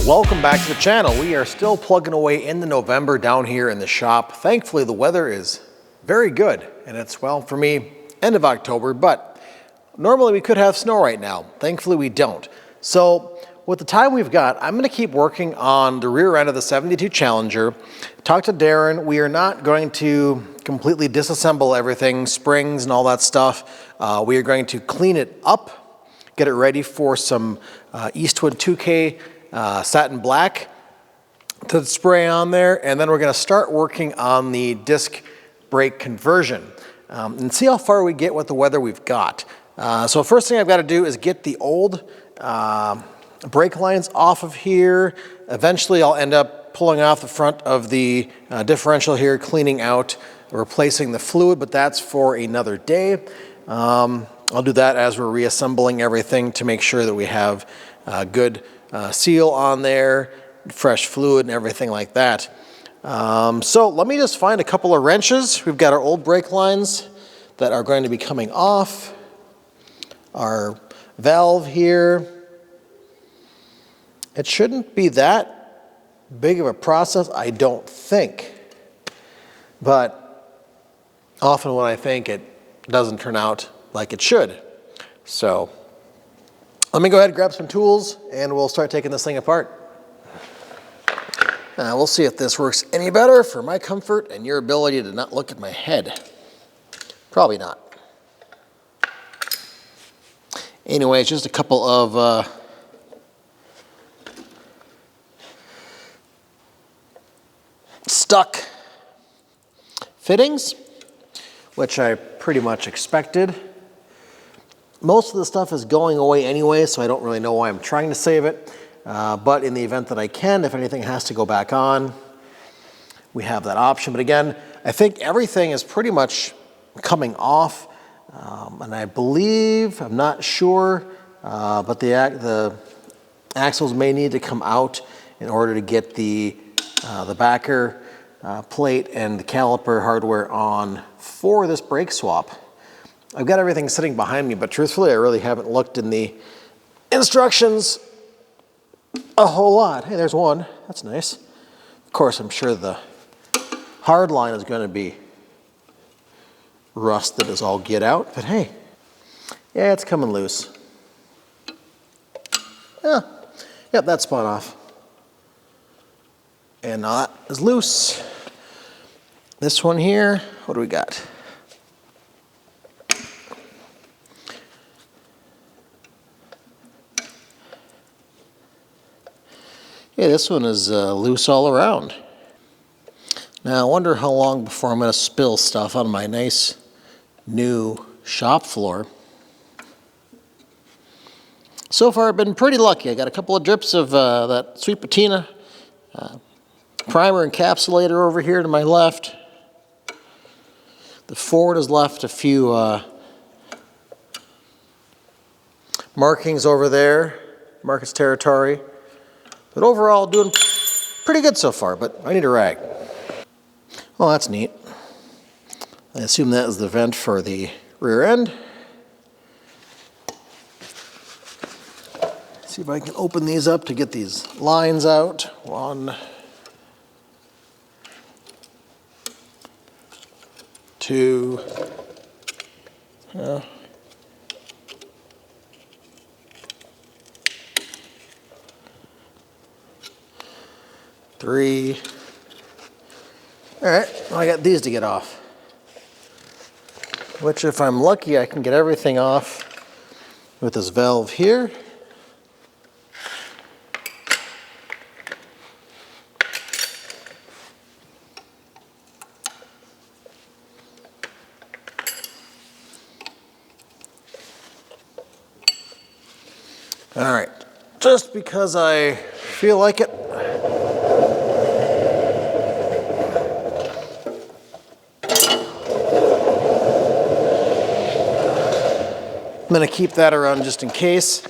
Welcome back to the channel. We are still plugging away into November down here in the shop. Thankfully, the weather is very good, and it's, well, for me, end of October, but normally we could have snow right now. Thankfully, we don't. So with the time we've got, I'm going to keep working on the rear end of the 72 Challenger. Talk to Darren. We are not going to completely disassemble everything, springs and all that stuff. We are going to clean it up, get it ready for some Eastwood 2K satin black to spray on there, and then we're going to start working on the disc brake conversion and see how far we get with the weather we've got. So first thing I've got to do is get the old brake lines off of here. Eventually I'll end up pulling off the front of the differential here, cleaning out, replacing the fluid, but that's for another day. I'll do that as we're reassembling everything to make sure that we have good seal on there, fresh fluid and everything like that. So let me just find a couple of wrenches. We've got our old brake lines that are going to be coming off. Our valve here. It shouldn't be that big of a process, I don't think. But often when I think, it doesn't turn out like it should. So let me go ahead and grab some tools and we'll start taking this thing apart. We'll see if this works any better for my comfort and your ability to not look at my head. Probably not. Anyways, just a couple of stuck fittings, which I pretty much expected. Most of the stuff is going away anyway, so I don't really know why I'm trying to save it. But in the event that I can, if anything has to go back on, we have that option. But again, I think everything is pretty much coming off. And I believe, I'm not sure, but the axles may need to come out in order to get the backer plate and the caliper hardware on for this brake swap. I've got everything sitting behind me, but truthfully, I really haven't looked in the instructions a whole lot. Hey, there's one. That's nice. Of course, I'm sure the hard line is going to be rusted as all get out, but hey, yeah, it's coming loose. Yeah, yep, that's spun off. And now that is loose. This one here, what do we got? Yeah, this one is loose all around. Now I wonder how long before I'm going to spill stuff on my nice new shop floor. So far I've been pretty lucky. I got a couple of drips of that sweet patina primer encapsulator over here to my left. The Ford has left a few markings over there, mark its territory. But overall, doing pretty good so far, but I need a rag. Oh, that's neat. I assume that is the vent for the rear end. See if I can open these up to get these lines out. 1, 2, 3. All right, well, I got these to get off. Which, if I'm lucky, I can get everything off with this valve here. All right, just because I feel like it. I'm going to keep that around just in case.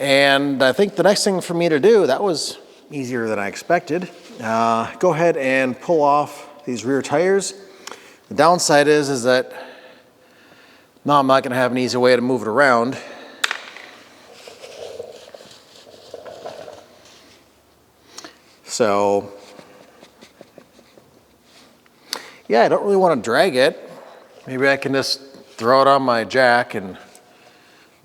And I think the next thing for me to do, that was easier than I expected. Go ahead and pull off these rear tires. The downside is that now I'm not going to have an easy way to move it around. So yeah, I don't really want to drag it. Maybe I can just throw it on my jack and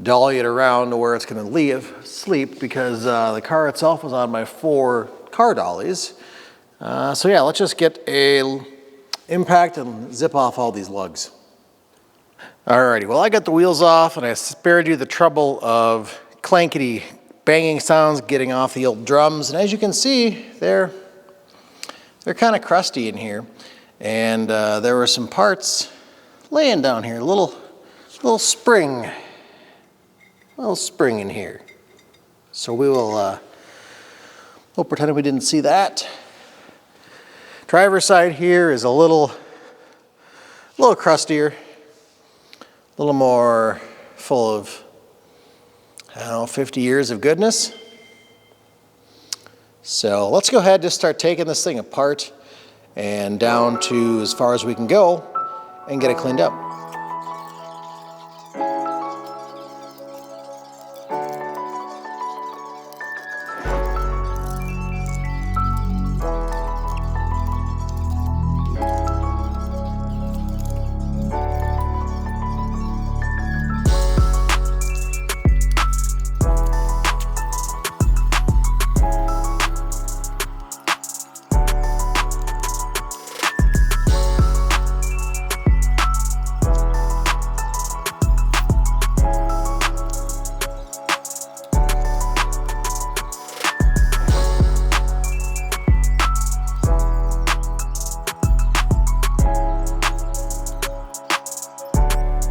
dolly it around to where it's going to sleep, because the car itself was on my 4 car dollies. So yeah, let's just get a impact and zip off all these lugs. Alrighty, well I got the wheels off and I spared you the trouble of clankety banging sounds getting off the old drums. And as you can see, they're kind of crusty in here. And there were some parts laying down here, a little spring in here. So we'll pretend we didn't see that. Driver's side here is a little crustier, a little more full of, I don't know, 50 years of goodness. So let's go ahead and just start taking this thing apart and down to as far as we can go and get it cleaned up.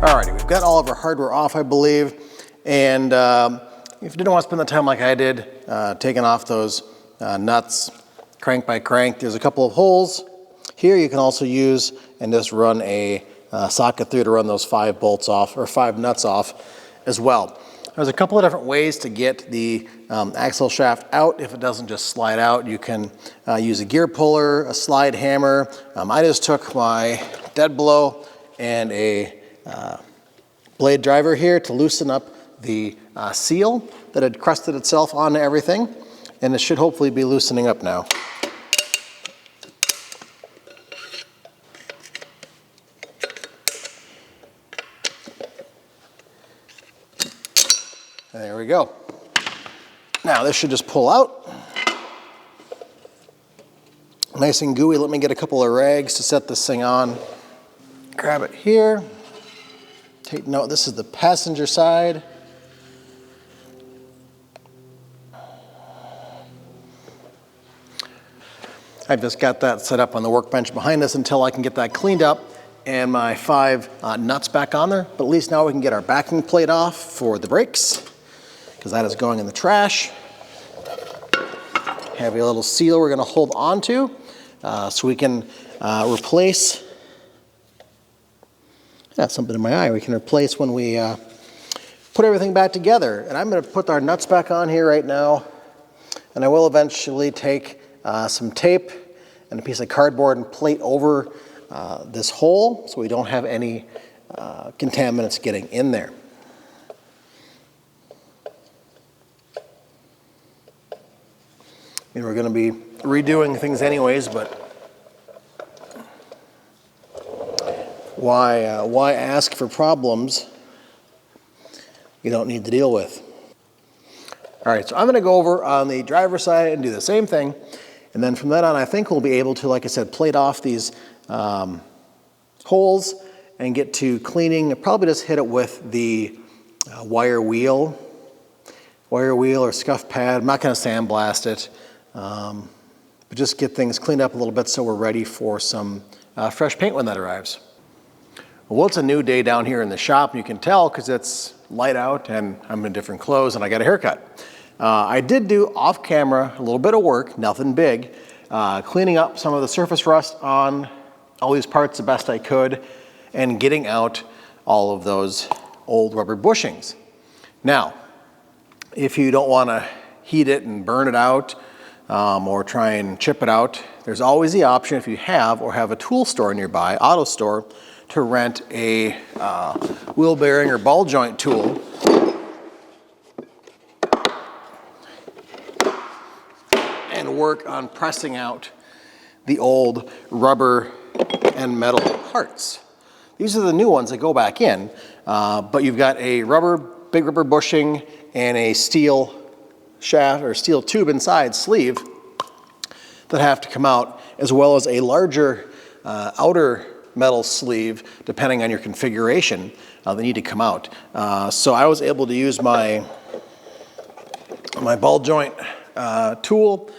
Alrighty, we've got all of our hardware off, I believe, and if you didn't want to spend the time like I did, taking off those nuts crank by crank, there's a couple of holes here you can also use and just run a socket through to run those 5 bolts off, or 5 nuts off as well. There's a couple of different ways to get the axle shaft out. If it doesn't just slide out, you can use a gear puller, a slide hammer. I just took my dead blow and a blade driver here to loosen up the seal that had crusted itself onto everything, and it should hopefully be loosening up now. There we go. Now this should just pull out. Nice and gooey. Let me get a couple of rags to set this thing on. Grab it here. Take note, this is the passenger side. I've just got that set up on the workbench behind us until I can get that cleaned up and my 5 nuts back on there. But at least now we can get our backing plate off for the brakes, because that is going in the trash. Have a little seal we're going to hold on to so we can replace. Got something in my eye. We can replace when we put everything back together. And I'm going to put our nuts back on here right now. And I will eventually take some tape and a piece of cardboard and plate over this hole so we don't have any contaminants getting in there. I mean, we're going to be redoing things anyways, but why ask for problems you don't need to deal with? All right, so I'm going to go over on the driver's side and do the same thing. And then from then on, I think we'll be able to, like I said, plate off these holes and get to cleaning. I'll probably just hit it with the wire wheel or scuff pad. I'm not going to sandblast it, but just get things cleaned up a little bit so we're ready for some fresh paint when that arrives. Well, it's a new day down here in the shop. You can tell because it's light out and I'm in different clothes and I got a haircut. I did do off camera a little bit of work, nothing big, cleaning up some of the surface rust on all these parts the best I could and getting out all of those old rubber bushings. Now, if you don't want to heat it and burn it out or try and chip it out, there's always the option, if you have or have a tool store nearby, auto store, to rent a wheel bearing or ball joint tool. and work on pressing out the old rubber and metal parts. These are the new ones that go back in, but you've got a big rubber bushing and a steel shaft or steel tube inside sleeve that have to come out, as well as a larger outer metal sleeve, depending on your configuration, they need to come out. So I was able to use my ball joint tool,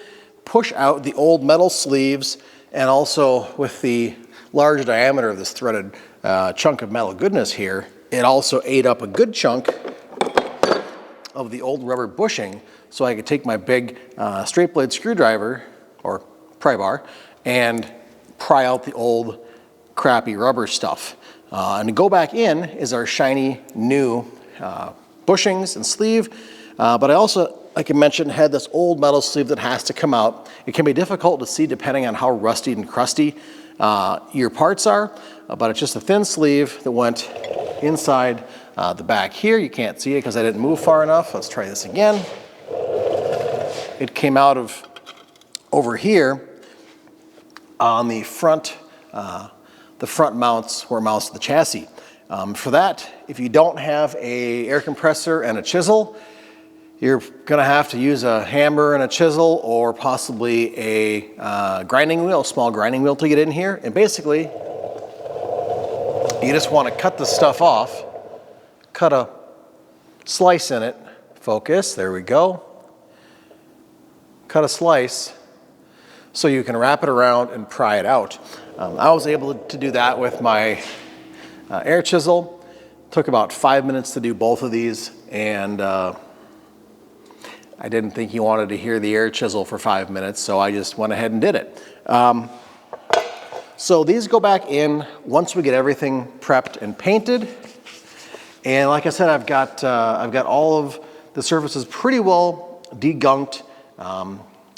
push out the old metal sleeves, and also with the large diameter of this threaded chunk of metal goodness here, it also ate up a good chunk of the old rubber bushing, so I could take my big straight blade screwdriver, or pry bar, and pry out the old crappy rubber stuff. And to go back in is our shiny new bushings and sleeve, but I also, like I mentioned, had this old metal sleeve that has to come out. It can be difficult to see depending on how rusty and crusty your parts are, but it's just a thin sleeve that went inside the back here. You can't see it because I didn't move far enough. Let's try this again. It came out of over here on the front mounts where it mounts to the chassis. For that, if you don't have a air compressor and a chisel, you're going to have to use a hammer and a chisel, or possibly a grinding wheel, a small grinding wheel to get in here. And basically, you just want to cut the stuff off, cut a slice in it, focus, there we go. Cut a slice so you can wrap it around and pry it out. I was able to do that with my air chisel. Took about 5 minutes to do both of these, and I didn't think he wanted to hear the air chisel for 5 minutes, so I just went ahead and did it. So these go back in once we get everything prepped and painted. And like I said, I've got all of the surfaces pretty well degunked.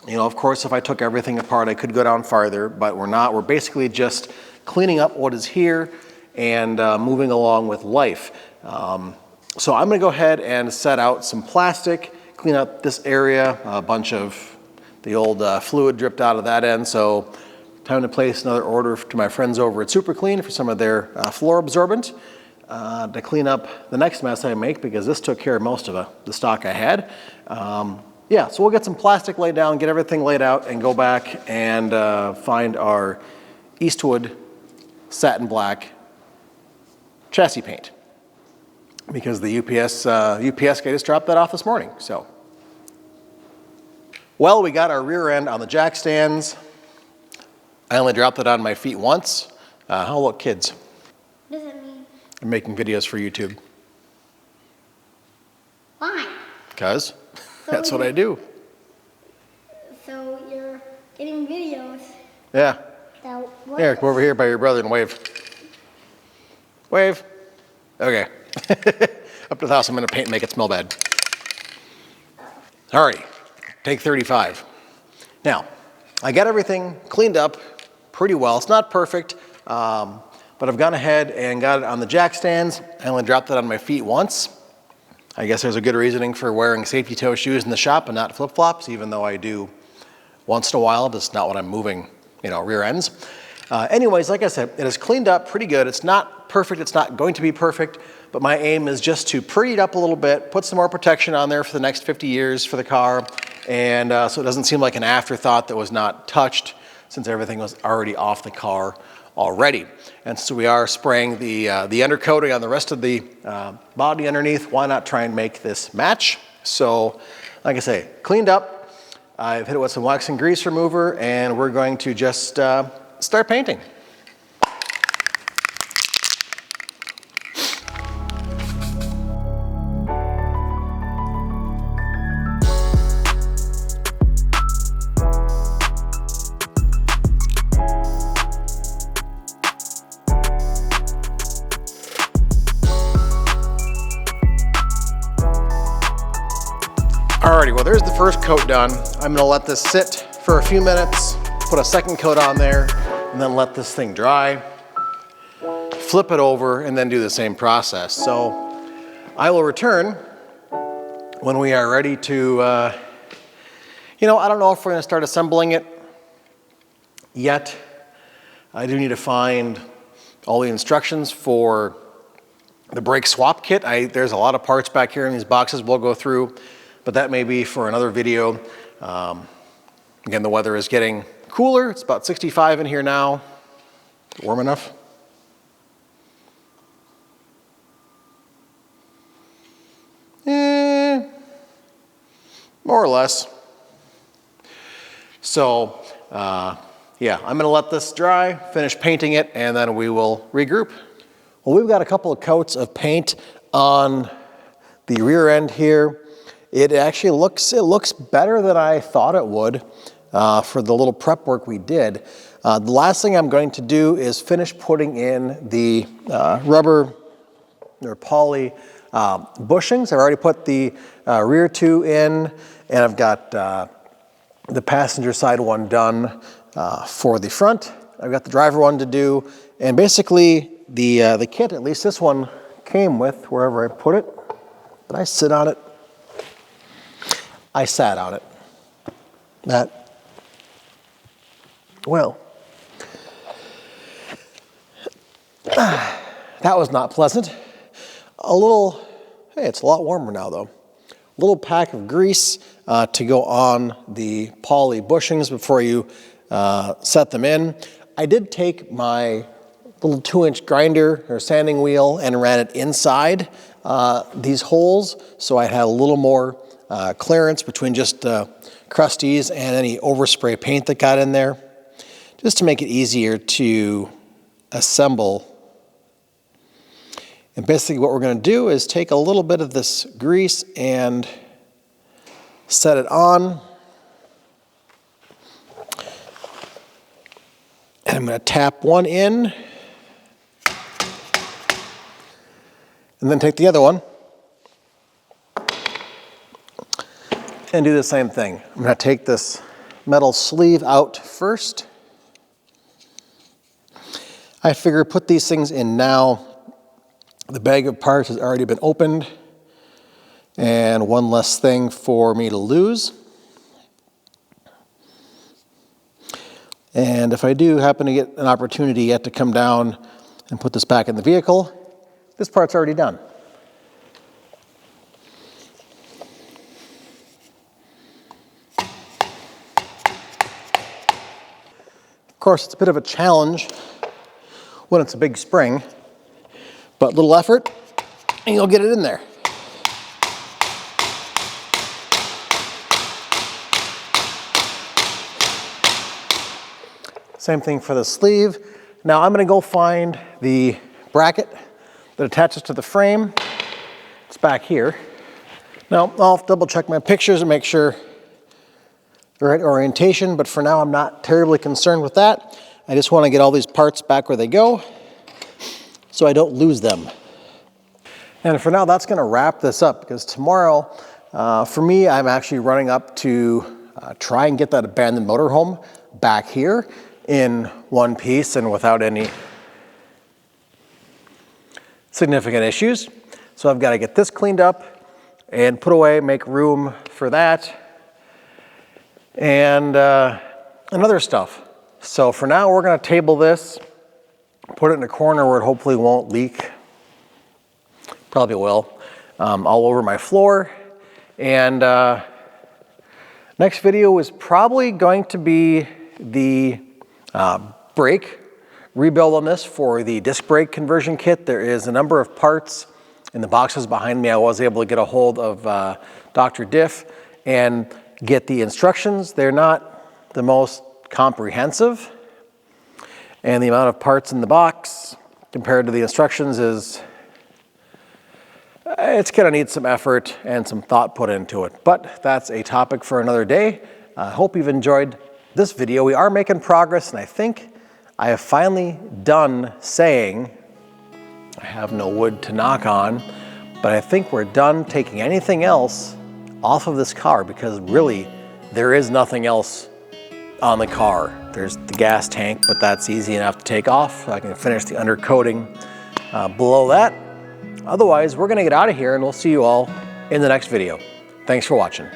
You know, of course, if I took everything apart, I could go down farther, but we're not. We're basically just cleaning up what is here and moving along with life. So I'm gonna go ahead and set out some plastic, clean up this area. A bunch of the old fluid dripped out of that end, so time to place another order to my friends over at Super Clean for some of their floor absorbent to clean up the next mess I make, because this took care of most of the stock I had. Yeah, so we'll get some plastic laid down, get everything laid out, and go back and find our Eastwood satin black chassis paint, because the UPS guy just dropped that off this morning. So, well, we got our rear end on the jack stands. I only dropped it on my feet once. How look, kids? What does it mean? I'm making videos for YouTube. Why? Because that's what I do. So you're getting videos. Yeah. That Here, come over here by your brother and wave. Wave. Okay. Up to the house, I'm gonna paint and make it smell bad. Alrighty, take 35. Now, I got everything cleaned up pretty well. It's not perfect, but I've gone ahead and got it on the jack stands. I only dropped it on my feet once. I guess there's a good reasoning for wearing safety toe shoes in the shop and not flip-flops, even though I do once in a while. That's not what I'm moving, you know, rear ends. Anyways, like I said, it is cleaned up pretty good. It's not perfect, it's not going to be perfect, but my aim is just to pretty it up a little bit, put some more protection on there for the next 50 years for the car, and so it doesn't seem like an afterthought that was not touched, since everything was already off the car already. And so we are spraying the undercoating on the rest of the body underneath. Why not try and make this match? So, like I say, cleaned up. I've hit it with some wax and grease remover, and we're going to just start painting. Alrighty, well there's the first coat done. I'm gonna let this sit for a few minutes, put a second coat on there, and then let this thing dry. Flip it over and then do the same process. So I will return when we are ready to You know, I don't know if we're going to start assembling it yet. I do need to find all the instructions for the brake swap kit. There's a lot of parts back here in these boxes we'll go through, but that may be for another video. Again, the weather is getting cooler. It's about 65 in here now. Warm enough? More or less. So, yeah, I'm gonna let this dry, finish painting it, and then we will regroup. Well, we've got a couple of coats of paint on the rear end here. It actually looks better than I thought it would for the little prep work we did. The last thing I'm going to do is finish putting in the rubber or poly bushings. I've already put the rear two in, and I've got the passenger side one done for the front. I've got the driver one to do, and basically the kit, at least this one, came with wherever I put it. Did I sit on it? I sat on it. Well, that was not pleasant. Hey, it's a lot warmer now though. A little pack of grease to go on the poly bushings before you set them in. I did take my little 2-inch grinder or sanding wheel and ran it inside these holes, so I had a little more clearance between just crusties and any overspray paint that got in there, just to make it easier to assemble. And basically what we're going to do is take a little bit of this grease and set it on. And I'm going to tap one in. And then take the other one. And do the same thing. I'm going to take this metal sleeve out first. I figure put these things in now. The bag of parts has already been opened, and one less thing for me to lose. And if I do happen to get an opportunity yet to come down and put this back in the vehicle, this part's already done. Of course, it's a bit of a challenge when it's a big spring, but little effort and you'll get it in there. Same thing for the sleeve. Now I'm going to go find the bracket that attaches to the frame. It's back here. Now I'll double check my pictures and make sure the right orientation, but for now I'm not terribly concerned with that. I just want to get all these parts back where they go so I don't lose them. And for now, that's going to wrap this up, because tomorrow, for me, I'm actually running up to try and get that abandoned motorhome back here in one piece and without any significant issues. So I've got to get this cleaned up and put away, make room for that, and other stuff. So for now, we're going to table this, put it in a corner where it hopefully won't leak. Probably will. All over my floor. And next video is probably going to be the brake rebuild on this for the disc brake conversion kit. There is a number of parts in the boxes behind me. I was able to get a hold of Dr. Diff and get the instructions. They're not the most comprehensive, and the amount of parts in the box compared to the instructions is, it's going to need some effort and some thought put into it. But that's a topic for another day. I hope you've enjoyed this video. We are making progress, and I think I have finally done saying, I have no wood to knock on, but I think we're done taking anything else off of this car, because really there is nothing else on the car. There's the gas tank, but that's easy enough to take off. I can finish the undercoating below that. Otherwise, we're gonna get out of here, and we'll see you all in the next video. Thanks for watching.